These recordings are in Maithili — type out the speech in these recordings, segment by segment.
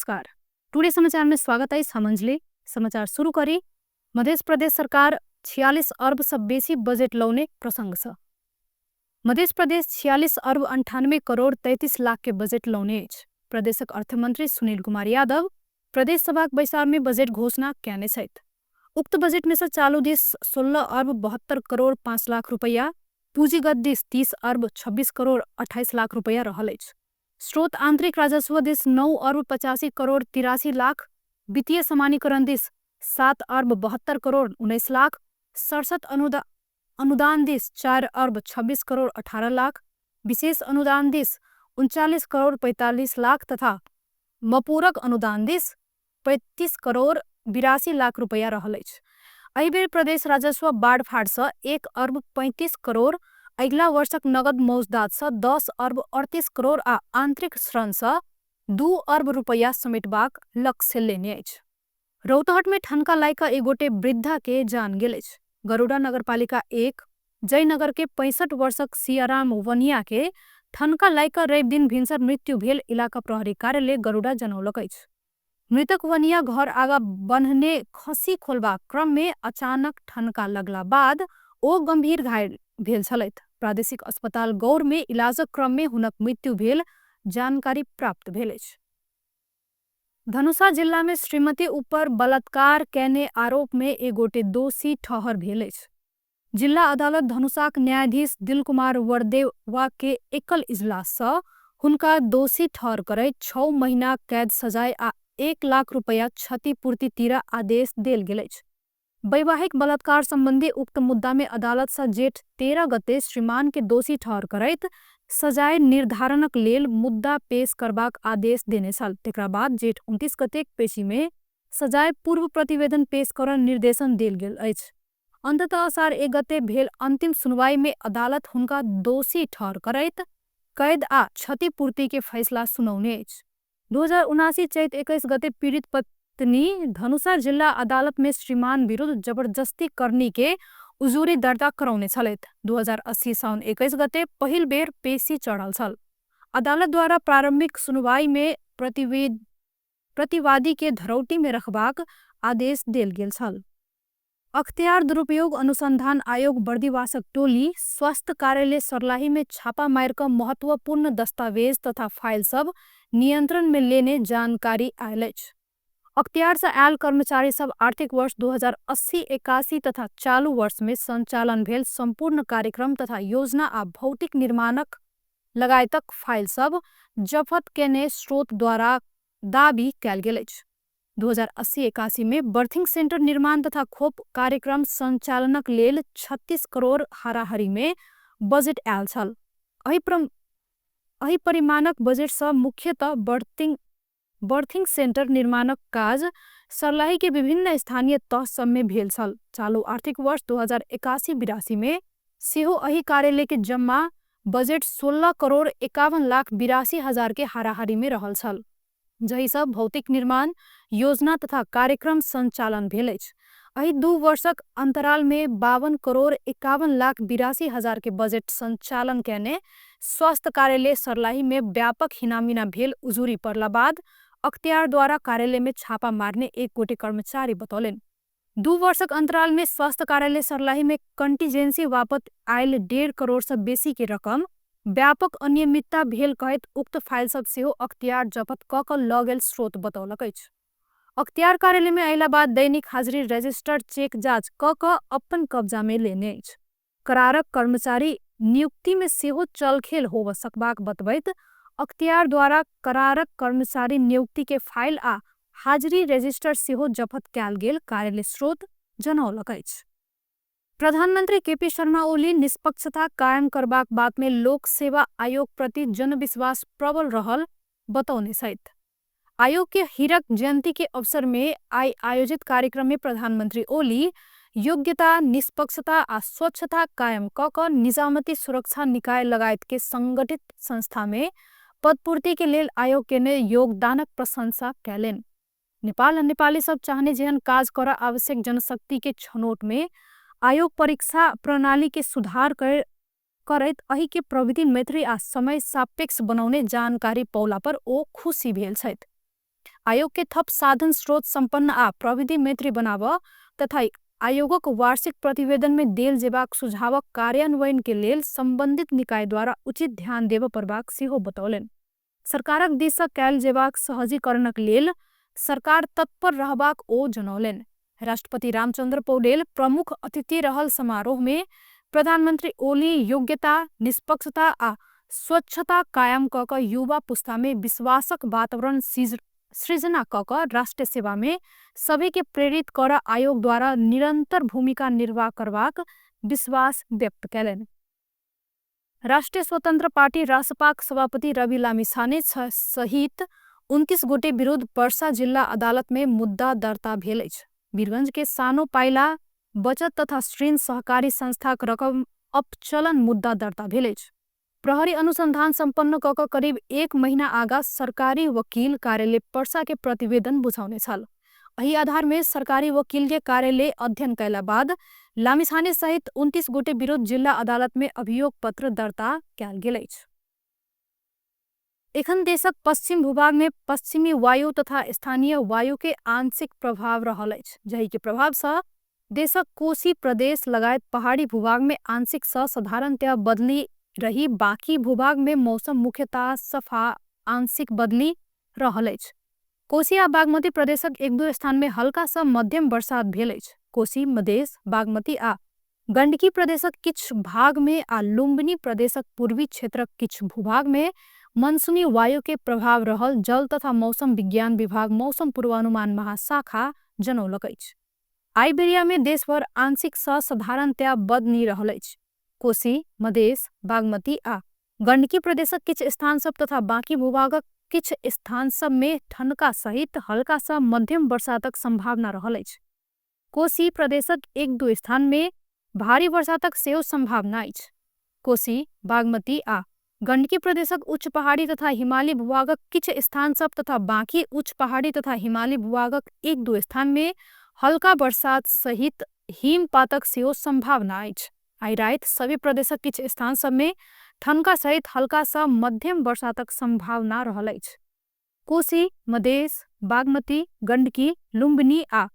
नमस्कार। टुडे समाचार में स्वागत है। समझले समाचार शुरू करी। मध्य प्रदेश सरकार 46 अर्ब से बेसी बजेट लाउने प्रसंग छ। मध्य प्रदेश 46 अर्ब 98 करोड़ 33 लाख के बजेट लाउने अछि। प्रदेशक अर्थमंत्री सुनील कुमार यादव प्रदेश सभा बैसार में बजेट घोषणा कैने छथि। उक्त बजेट में से चालू दिस 16 अर्ब 72 करोड़ 5 लाख रुपया, पूंजीगत दिस 30 अर्ब 26 करोड़ 28 लाख रुपया रहल अछि। स्रोत आंतरिक राजस्व दिस 9 अर्ब 85 करोड़ 83 लाख, वित्तीय समानीकरण दिस 7 अर्ब 72 करोड़ 19 लाख, 67 अनुदान दिस 4 अर्ब 26 करोड़ 18 लाख, विशेष अनुदान दिस 39 करोड़ 45 लाख तथा मपूरक अनुदान दिस 35 करोड़ 82 लाख रुपया रहल अछि। एहि बेर प्रदेश राजस्व बाढ़फाड़ से 1 अर्ब 35 करोड़, अगला वर्षक नगद मौजदात से 10 अर्ब 38 करोड़ आ आंतरिक ऋण से 2 अर्ब रुपया समेटबाक लक्ष्य लेने अछि। रौतहट में ठनका लायक एगोटे वृद्धा के जान गेल अछि। गरुड़ा नगरपालिका 1 जयनगर के 65 वर्षक सियाराम वनिया के ठनका लायक रवि दिन भिनसर मृत्यु भेल इलाका प्रहरी कार्यालय गरुड़ा जनौलक अछि। मृतक वनिया घर आगा बन्हने खसी खोलबाक क्रम में अचानक ठनका लगला बाद ओ गंभीर घायल भेल छलथि। प्रादेशिक अस्पताल गौर में इलाजक क्रम में हुनक मृत्यु भेल जानकारी प्राप्त भेल अछि। धनुषा जिला में श्रीमती ऊपर बलात्कार कैने आरोप में एगोटे दोषी ठहर भेल अछि। जिला अदालत धनुषाक न्यायाधीश दिलकुमार वरदेवा के एकल इजलास से हुनका दोषी ठहर करैत 6 महीना कैद सजाय आ 1 लाख रुपया क्षतिपूर्ति तीरा आदेश देल गेल अछि। वैवाहिक बलात्कार संबंधी उक्त मुद्दा में अदालत से जेठ 13 गते श्रीमान के दोषी ठहर करैत सजाय निर्धारणक लेल मुद्दा पेश करबाक आदेश देने छल। तेकरा बाद जेठ 29 गते पेशी में सजाय पूर्व प्रतिवेदन पेश करऽ निर्देशन देल गेल अछि। अंततः असार 1 गते भेल अंतिम सुनवाई में अदालत हुनका दोषी ठहर करैत कैद आ क्षतिपूर्ति के फैसला सुनौने अछि। 2079 चैत 21 गते पीड़ित पत्नी धनुषा जिला अदालत में श्रीमान विरुद्ध जबरदस्ती करनी के उजुरी दर्ता करौने छलैथ। 2080 साउन 21 गते पहिल बेर पेशी चढ़ल छल। अदालत द्वारा प्रारंभिक सुनवाई में प्रतिवादी के धरौटी में रखबाक आदेश देल गेल छल। अख्तियार दुरुपयोग अनुसंधान आयोग बर्दिवासक टोली स्वास्थ्य कार्यालय सर्लाही में छापा मार कर महत्वपूर्ण दस्तावेज तथा फाइल सब नियंत्रण में लेने जानकारी आयल अछि। अख्तियार से आयल कर्मचारी सब आर्थिक वर्ष 2080-81 तथा चालू वर्ष में संचालन भेल संपूर्ण कार्यक्रम तथा योजना आ भौतिक निर्माणक लगायतक फाइल सब जब्त केने स्रोत द्वारा दाबी कैल गेल अछि। 2080-81 में बर्थिंग सेंटर निर्माण तथा खोप कार्यक्रम संचालनक लेल 36 करोड़ हाराहारी में बजेट आयल छल। एहि परिमाणक बजेट से मुख्यतः बर्थिंग सेंटर निर्माणक काज सर्लाही के विभिन्न स्थानीय तह सब में भेल छल। चालू आर्थिक वर्ष 2081-82 में सेहो एहि कार्यालय के जम्मा बजेट 16 करोड़ 51 लाख 82 हजार के हाराहारी में रहल छल। जहि सब भौतिक निर्माण योजना तथा कार्यक्रम संचालन भेल अछि। एहि 2 वर्षक अंतराल में 52 करोड़ 51 लाख 82 हजार के बजेट संचालन कैने स्वास्थ्य कार्यालय सर्लाही में व्यापक हिनामिना भेल उजुरी पड़ला बाद अख्तियार द्वारा कार्यालय में छापा मारने एक गोटे कर्मचारी बतौलन। 2 वर्षक अंतराल में स्वास्थ्य कार्यालय सर्लाही में कंटीजेंसी वापत आयल 1.5 करोड़ से बेसी के रकम व्यापक अनियमितता भेल कहत उक्त फाइल सब सेहो अख्तियार जब्त क क ल गेल स्रोत बतौलक अछि। अख्तियार कार्यालय में अयला बाद दैनिक हाजिरी रजिस्टर्ड चेक जांच क क अपन कब्जा में लेने अछि। करारक कर्मचारी नियुक्ति में सेहो चलखेल हो सकबाक बतबैत अख्तियार द्वारा करारक कर्मचारी नियुक्ति के फाइल आ हाजिरी रजिस्टर सेहो जब्त कैल गेल कार्यालय स्रोत जनौलक अछि। प्रधानमंत्री केपी शर्मा ओली निष्पक्षता कायम करबाक बात में लोक सेवा आयोग प्रति जनविश्वास प्रबल रहल बतौने छथि। आयोग के हीरक जयंती के अवसर में आयोजित कार्यक्रम में प्रधानमंत्री ओली योग्यता, निष्पक्षता आ स्वच्छता कायम क क निजामती सुरक्षा निकाय लगायत के संगठित संस्था में पदपूर्ति के लेल आयोग के ने योगदानक प्रशंसा कैलन। नेपाल और नेपाली सब चाहने जेहन काज करा आवश्यक जनशक्ति के छनौट में आयोग परीक्षा प्रणाली के सुधार करैत एहि के प्रविधि मैत्री आ समय सापेक्ष बनौने जानकारी पौला पर ओ खुशी भेल छथि। आयोग के थप साधन स्रोत संपन्न आ प्रविधि मैत्री बनाव तथा आयोगक वार्षिक प्रतिवेदन में देल जेबाक सुझावक कार्यान्वयन के लेल संबंधित निकाय द्वारा उचित ध्यान देव परबाक सेहो बतौलनि। सरकारक दिस सँ कयल जेबाक सहजीकरणक लेल सरकार तत्पर रहबाक ओ जनौलनि। राष्ट्रपति रामचंद्र पौडेल प्रमुख अतिथि रहल समारोह में प्रधानमंत्री ओली योग्यता, निष्पक्षता आ स्वच्छता कायम क क युवा पुस्ता में विश्वासक वातावरण सृजना क क राष्ट्र सेवा में सभी के प्रेरित कर आयोग द्वारा निरंतर भूमिका निर्वाह करबाक विश्वास व्यक्त कैलनि। राष्ट्रिय स्वतन्त्र पार्टी रासपाक सभापति रवि लामिछाने सहित 29 गोटे विरुद्ध पर्सा जिल्ला अदालत में मुद्दा दर्ता भेल अछि। वीरगंज के सानो पाइला बचत तथा ऋण सहकारी संस्थाक रकम अपचलन मुद्दा दर्ता भेल अछि। प्रहरी अनुसंधान संपन्न क क करीब 1 महीना आगा सरकारी वकील कार्यालय पर्सा के प्रतिवेदन बुझाउने छल। एही आधार में सरकारी वकील के कार्यालय अध्ययन कैला बाद लामिछाने सहित 29 गोटे विरुद्ध जिल्ला अदालत में अभियोग पत्र दर्ता कयल गेल अछि। एखन देशक पश्चिम भूभाग में पश्चिमी वायु तथा स्थानीय वायु के आंशिक प्रभाव रहल अछि, जहि के प्रभाव सँ देशक कोशी प्रदेश लगायत पहाड़ी भूभाग में आंशिक सँ साधारणतया बदली रही बाकी भूभाग में मौसम मुख्यतः सफा आंशिक बदली रहल अछि। कोशी आ बागमती प्रदेशक 1-2 स्थान में हल्का सँ मध्यम बरसात भेल अछि। कोशी, मधेश, बागमती आ गंडकी प्रदेशक किछु भाग में आ लुम्बिनी प्रदेशक पूर्वी क्षेत्रक किछु भूभाग में मनसूनी वायु के प्रभाव रहल जल तथा मौसम विज्ञान विभाग मौसम पूर्वानुमान महाशाखा जनौलक अछि। आइबेरिया में देशभर आंशिक सँ साधारणतया बदली रहल अछि। कोशी, मधेश, बागमती आ गंडकी प्रदेशक किछु स्थान सब तथा बाकी भूभागक किछु स्थान सब में ठनका सहित हल्का सँ मध्यम बरसातक संभावना रहल अछि। कोशी प्रदेशक 1-2 स्थान में भारी बरसातक सेहो संभावना अछि। कोशी, बागमती आ गंडकी प्रदेशक उच्च पहाड़ी तथा हिमालयी भूभागक किछु स्थान सब तथा बाकी उच्च पहाड़ी तथा हिमालयी भूभागक 1-2 स्थान में हल्का बरसात सहित हिमपातक सेहो संभावना अछि। आइ राति सभी प्रदेशक किछु स्थान सब में ठनका सहित हल्का सँ मध्यम बरसातक संभावना रहल अछि। कोशी, मधेश, बागमती, गंडकी, लुम्बिनी आ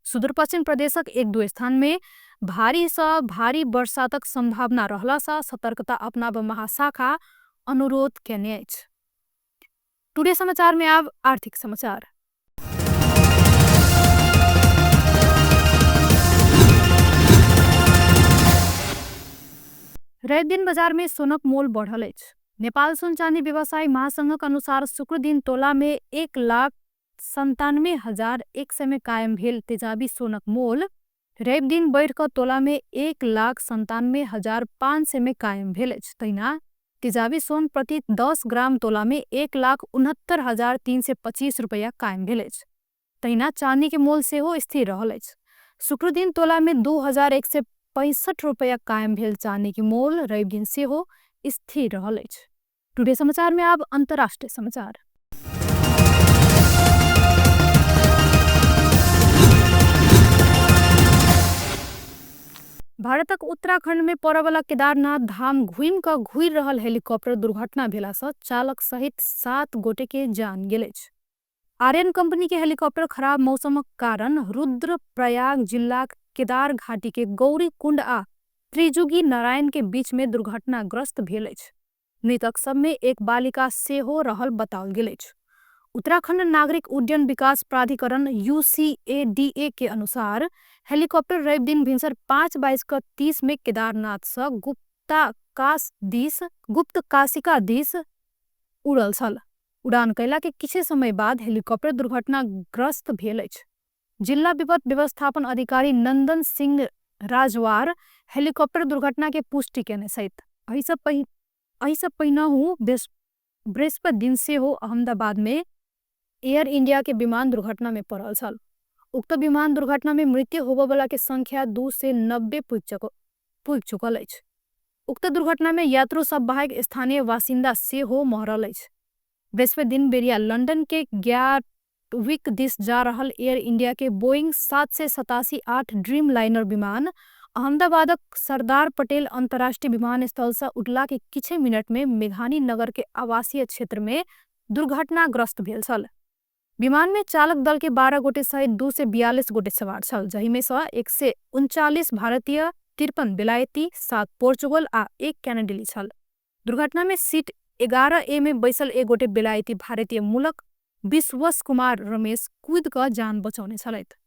सुदूर पश्चिम प्रदेशक 1-2 स्थान में भारी सँ भारी बरसातक संभावना रहला सँ सतर्कता अपनाब महाशाखा अनुरोध केने अछि। टुडे समाचार में आब आर्थिक समाचार। रवि दिन बाजार में सोनक मोल बढ़ल अछि। नेपाल सोन चांदी व्यवसायी महासंघक अनुसार शुक्र दिन तोला में 1,97,100 में कायम भेल तेजाबी सोनक मोल रवि दिन बढ़ क तोला में 1,97,500 में कायम भेल अछि। तहिना तेजाबी सोन प्रति 10 ग्राम तोला में 1,69,325 रुपया कायम भेल अछि। तहिना चांदी के मोल सेहो स्थिर रहल अछि। शुक्र दिन तोला में 2,165 रुपया कायम भेल चांदी के मोल रवि दिन सेहो स्थिर रहल अछि। टुडे समाचार में आब अंतर्राष्ट्रीय समाचार। भारतक उत्तराखंड में पड़वाला केदारनाथ धाम घुमि क घुरि रहल हेलीकॉप्टर दुर्घटना भेला सँ चालक सहित 7 गोटे के जान गेल अछि। आर्यन कंपनी के हेलीकॉप्टर खराब मौसमक कारण रुद्रप्रयाग जिल्लाक केदार घाटी के गौरी कुंड आ त्रिजुगी नारायण के बीच में दुर्घटनाग्रस्त भेल अछि। मृतक सब में एक बालिका सेहो रहल बताओल गेल अछि। उत्तराखंड नागरिक उड्डयन विकास प्राधिकरण UCADA के अनुसार हेलीकॉप्टर रवि दिन भिनसर 5:22:30 में केदारनाथ सँ गुप्त काशिका दिस उड़ल छल। उड़ान कैला के किछु समय बाद हेलीकॉप्टर दुर्घटनाग्रस्त भेल अछि। जिला विपद व्यवस्थापन अधिकारी नंदन सिंह राजवार हेलीकॉप्टर दुर्घटना के पुष्टि केने छथि। एहि सँ पहिनहु बृहस्पति दिन सेहो अहमदाबाद में एयर इंडिया के विमान दुर्घटना में पड़ल छल। उक्त विमान दुर्घटना में मृत्यु होबयवला के संख्या 2 से 90 पुगि चुकल अछि। उक्त दुर्घटना में यात्रु सब बाहेक स्थानीय बासिंदा सेहो मरल अछि। बृहस्पति दिन बेरिया लंदन के ग्याटविक दिस जा रहल एयर इंडिया के बोइंग 787-8 ड्रीम लाइनर विमान अहमदाबादक सरदार पटेल अंतर्राष्ट्रीय विमानस्थल से उड़ला के किछु मिनट में मेघानी नगर के आवासीय क्षेत्र में दुर्घटनाग्रस्त भेल छल। विमान में चालक दल के 12 गोटे सहित 242 गोटे सवार छल, जही में से 139 भारतीय, 53 बेलायती, 7 पोर्चुगल आ 1 कैनेडिली छल। दुर्घटना में सीट 11A में बैसल एक गोटे बेलायती भारतीय मूलक विश्वस कुमार रमेश कूद क जान बचौने छलैथ।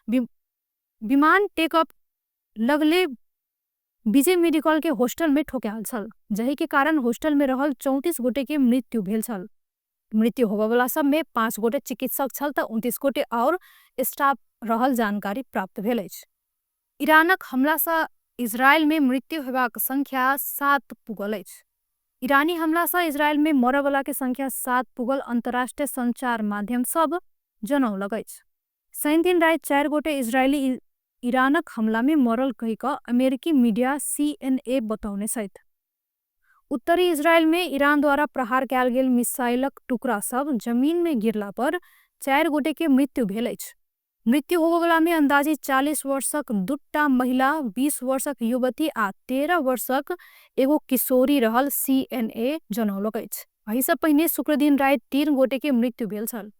विमान टेकअप लगले विजय मेडिकल के होस्टल में ठोक्याल छल, जही के कारण होस्टल में रहल 34 गोटे के मृत्यु भेल छल। मृत्यु होबयवला सब में 5 गोटे चिकित्सक छल त 29 गोटे और स्टाफ रहल जानकारी प्राप्त भेल अछि। ईरानक हमला से इजरायल में मृत्यु हेबाक संख्या 7 पुगल अछि। ईरानी हमला से इजरायल में मरयवला के संख्या 7 पुगल अंतर्राष्ट्रीय संचार माध्यम सब जनौलक अछि। शनि दिन रात 4 गोटे इजरायली ईरानक हमला में मरल कही क अमेरिकी मीडिया CNN बतौने छथि। उत्तरी इजरायल में ईरान द्वारा प्रहार कयल गेल मिसाइलक टुकड़ा सब जमीन में गिरला पर 4 गोटे के मृत्यु भेल अछि। मृत्यु होबयवला में अंदाजी 40 वर्षक 2टा महिला, 20 वर्षक युवती आ 13 वर्षक एगो किशोरी रहल CNN जनौलक अछि। एहि से पहिने शुक्र दिन रात 3 गोटे के मृत्यु भेल छल।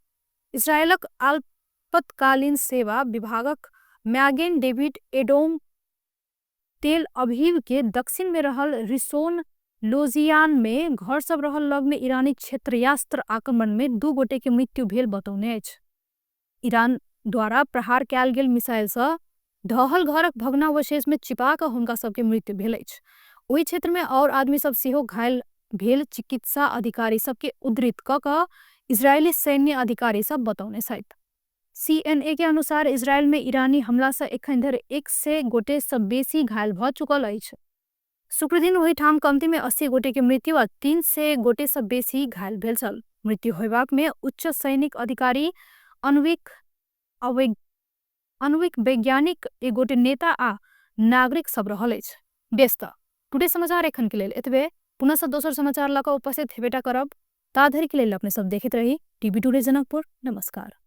इजरायलक आपातकालीन सेवा विभागक मैगन डेविड एडोम तेल अवीव के दक्षिण में रहल रिशोन लोजियान में घर सब रहल लग में ईरानी क्षेत्रयास्त्र आक्रमण में 2 गोटे के मृत्यु भेल बतौने अछि। ईरान द्वारा प्रहार कयल गेल मिसाइल से ढहल घरक भग्नावशेष में चिपा क हुनका सबके मृत्यु भेल अछि। ओहि क्षेत्र में और आदमी सब सेहो घायल भेल चिकित्सा अधिकारी सबके उद्धृत क इजरायली सैन्य अधिकारी सब बतौने छथि। CNN के अनुसार इजरायल में ईरानी हमला से एखन धरि 100 गोटे से बेसी घायल भ चुकल अछि। शुक्र दिन वही ठाम कमती में 80 गोटे के मृत्यु आ 300 गोटे से बेसी घायल भेल छल। मृत्यु होयबाक में उच्च सैनिक अधिकारी, आणविक वैज्ञानिक, एक गोटे नेता आ नागरिक सब रहल अछि। व्यस्त टुडे समाचार एखन के लेल एतबे। पुनः से दोसर समाचार लक उपस्थित हेबेटा करब। ता धरि के लेल अपने सब देखित रही टीवी टुडे जनकपुर। नमस्कार।